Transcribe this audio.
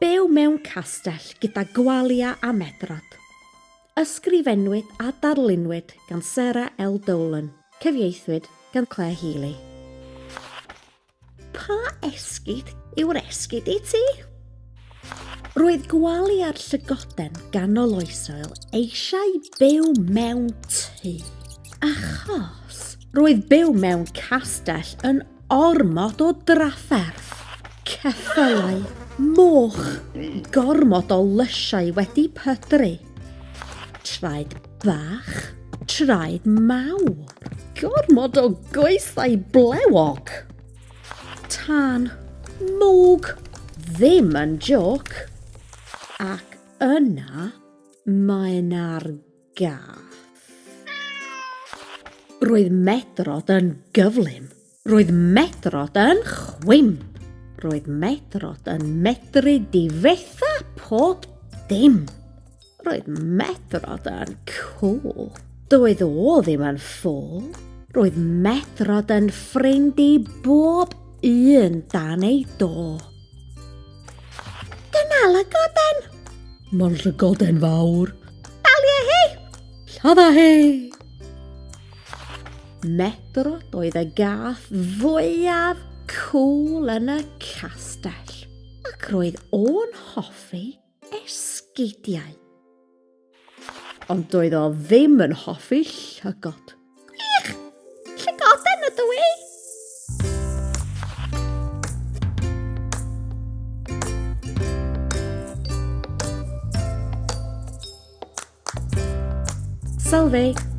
byw mewn castell gyda Gwalia a Medrod. Ysgrifennwyd a darlunwyd gan Sarah L. Dolan, cyfieithwyd gan Claire Healy. Pa esgid yw'r esgid i ti? Roedd Gwalia'r llygoden ganol oesoedd eisiau byw mewn tŷ, achos roedd byw mewn castell yn ormod o drafferth. Ceffylau, moch, gormod o lysiau wedi pydru. Traed bach, traed mawr, gormod o goesau blewog. Tân, mwg, ddim yn joc. Ac yna mae'n argath. Roedd Medrod yn gyflym. Roedd Medrod yn chwim. Roedd Medrod yn medru difetha pob dim. Roedd Medrod yn cool. Doedd o ddim yn ffôl. Roedd Medrod yn ffrind i bob un dan ei do. Dyna lygoden. Mae'n lygoden fawr. Dalia hi! Lladda hi! Medrod oedd y gath fwyaf cool yn y castell, ac roedd o'n hoffi esgidiau. Ond doedd o ddim yn hoffi llygod. Gwych! Llygoden ydw i! Salve!